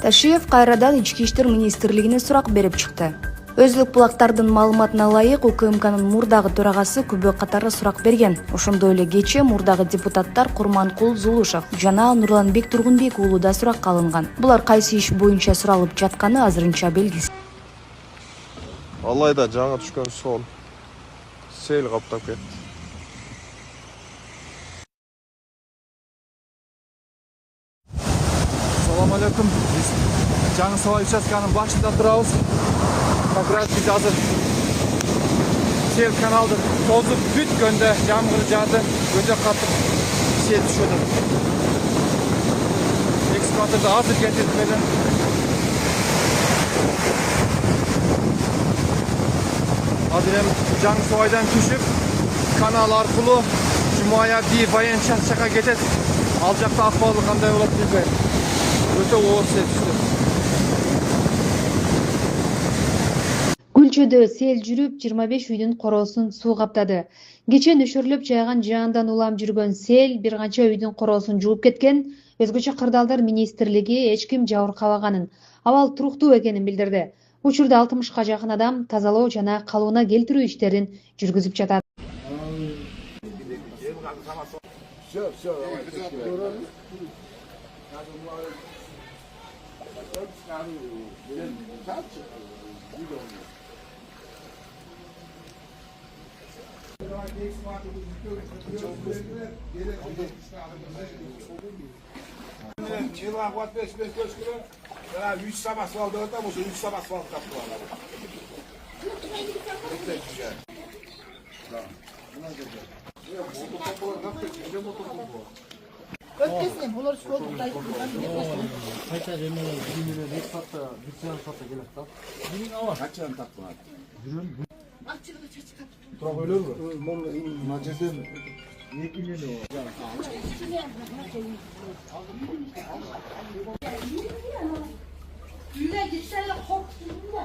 Ташиев кайрадан Ички иштер министрлигине сурак берип чыкты. Өзлүк булактардын маалыматына ылайык УКМКнын мурдагы төрагасы күбө катары сурак берген. Ошондой эле кечээ мурдагы депутаттар Курманкул Зулушев жана Нурланбек Тургунбек уулу да суракка алынган. Булар кайсы иш боюнча суралып жатканы азырынча белгисиз. Алайда жаңа түшкөн сон сел каптап кетти. Assalamu alaikum. Biz Жаңы Савай участканын башында турабыз. Как раз биз азыр сел каналды тозуп бүткөндө жамгыр жаады, өтө катык сел түшөдү. Экскаваторду азыр кетирип берем. Азыр эми Жаңы Савайдан түшүп, канал аркылуу Жумая би Баян Чакчакка кетет. Ал жакта акыбалы кандай болот билбейм. Өтө оор сел түштү. Күлчөдө сел жүрүп 25 үйдүн короосун суу каптады. Кечээ нөшөрлөп жайган жаандан улам жүргөн сел бир канча үйдүн короосун жууп кеткен. Өзгөчө кырдаалдар министрлиги эч ким жабыркабаганын, абал туруктуу экенин билдирди. Учурда 60ка жакын адам тазалоо жана калыбына келтирүү иштерин жүргүзүп жатат. Ötkesine bulur soğukta. Kaçar yemeler, gününe bir satta, bir satta gelip kal. Günün ama. Kaçan tatlı var. Günün. Akçılığı çıkıp. Turak öyle mi? Monla in, maceden. Ne kilini o? Üye gitseler korktun da.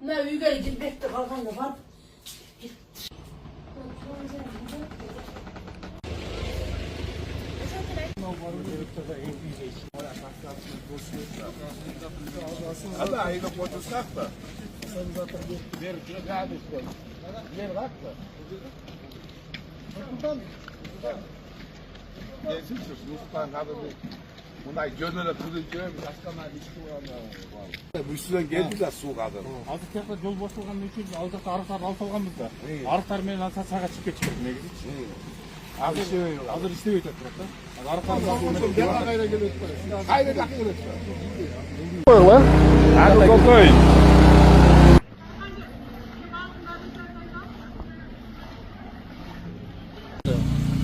Ne üye gitmekte kalkan da var. Hadi ayda koysak da. Ver hadi işte. Ver bak da. Gelsin şu Ruslan hadi bir. Bunday gönüle kırıcı başkana ilişki var. Bu üstünden geldi de su kadar. Azı tekrar yol boşalgandan üçün aldık arıqlar alып алганбыз да. Арыктар менен сага чыгып кетишкен негизи. Азыр иштебей атат бирок да. Арыктар Кайда келет. Кайда жакын келет. Hadi kokoy.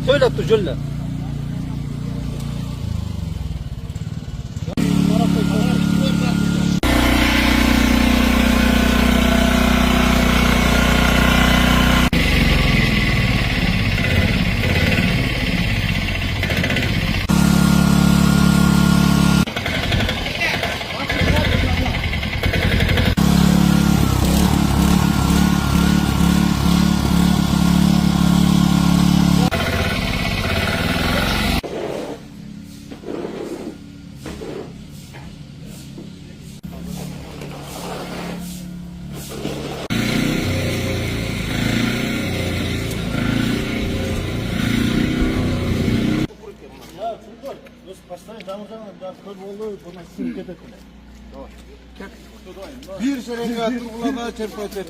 Söylep dur jölle. Bir şerefli turgulama çerpet et.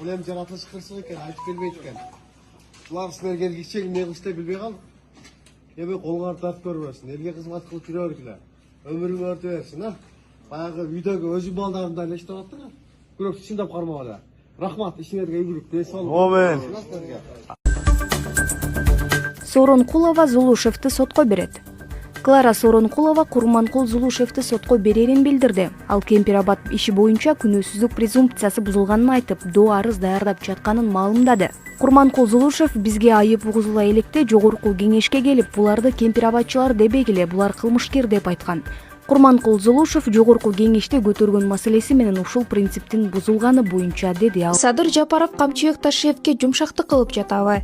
Ulan jaratılış kılsın eken, ayıp bilmeyken. Ular sizler gelgişçe ne kılışta bilmey kaldı. Эми колго тартып көрбөсүн, элге кызмат кылып жүрө бергиле. Өмүрүң өртө берсин, а? Баягы үйдөгү өзү балдарымда эле иштеп атты. Бирок чындап кармагыла. Рахмат, ишиңерге ийгилик дей салып. Омен. Сооронкулова Зулушевди сотко берет. Клара Сооронкулова Курманкул Зулушевди сотко берерин билдирди. Ал Кемпир-Абад иши боюнча күнөөсүздүк презумпциясы бузулганын айтып, доо арыз даярдап жатканын маалымдады. Курманкул Зулушев бизге айып угузула электе жогорку кеңешке келип, буларды Кемпир-Абадчылар дебегиле, булар кылмышкер деп айткан. Курманкул Зулушев жогорку кеңеште көтөргөн маселеси менен ушул принциптин бузулганы боюнча деди ал. Садыр Жапаров Камчыбек Ташиевке жумшактык кылып жатабы?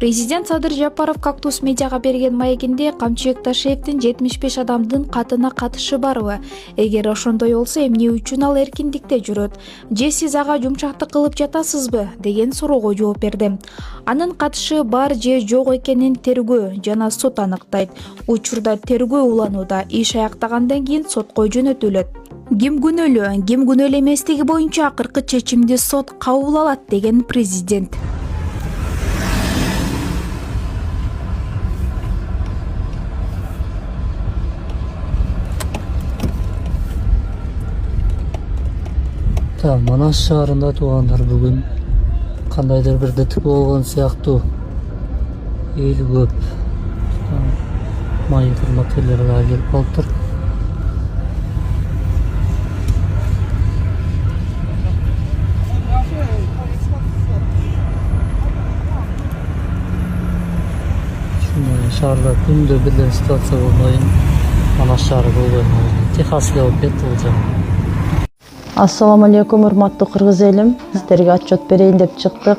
Президент Садыр Жапаров Кактус медиага берген маегинде Камчыбек Ташиевдин 75 адамдын катына катышы барбы? Эгер ошондой болсо эмне үчүн ал эркиндикте жүрөт? Же сиз ага жумшактык кылып жатасызбы? Деген суроого жооп берди. Анын катышы бар же жок экенин тергөө жана сот аныктайт. Учурда тергөө уланууда, иш аяктагандан кийин сотко жөнөтүлөт. Ким күнөөлүү, ким күнөөлүү эместиги боюнча акыркы чечимди сот кабыл алат деген президент. Манас шаарында туугандар бүгүн кандайдыр бир ДТП болгон сыяктуу эл көп. Майы кызматкерлери дагы келип калыптыр. Шаарда күндө бирден ситуация болмайын. Манас шаары болбойм. Техаске алып кетти бул жана. Ассаламу алейкум, урматтуу кыргыз элим. Сиздерге отчет берейин деп чыктык.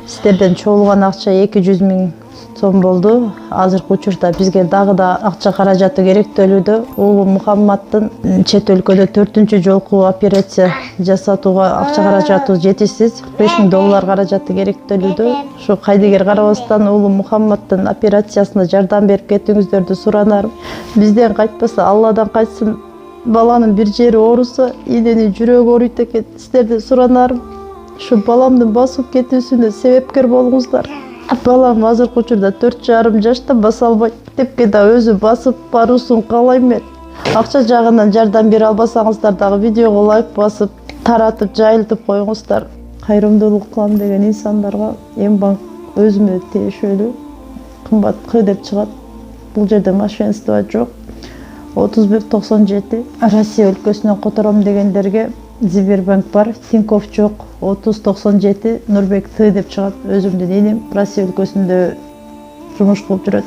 Сиздерден чогулган акча 200 000 сом болду. Азыркы учурда бизге дагы да акча каражаты керектөлүүдө. Уулум Мухаммаддын чет өлкөдө 4-чү жолку операция жасатууга акча каражаты жетишсиз. $45,000 каражаты керектөлүүдө. Ушу кайдыгер карабастан уулум Мухаммаддын операциясына жардам берип кетиңиздерди суранарым. Бизден кайтпаса Алладан кайтсын. Баланын бир жери ооруса, эненин жүрөгү ооруйт экен. Сиздерден суранарым, ушу баламдын басып кетүүсүнө себепкер болуңуздар. Балам азыркы учурда 4,5 жашта баса албайт. Тепке да өзү басып баруусун каалайм мен. Акча жагынан жардам бере албасаңыздар дагы видеого лайк басып, таратып, жайылтып коюңуздар. Кайрымдуулук кылам деген инсандарга М-банк өзүмө тиешелүү кымбат К деп чыгат. Бул жерде мошенство жок. 3197 Россия өлкөсүнөн котором дегендерге Сбербанк бар, Тинькофф жок. 3097 Нурбек Т деп чыгат. Өзүмдүн энем Россия өлкөсүндө жумуш кылып жүрөт.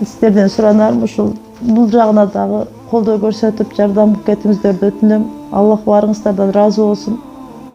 Сиздерден суранарым ушул бул жагына дагы колдоо көрсөтүп жардам кылып кетиңиздерди өтүнөм. Аллах барыңыздардан ыраазы болсун.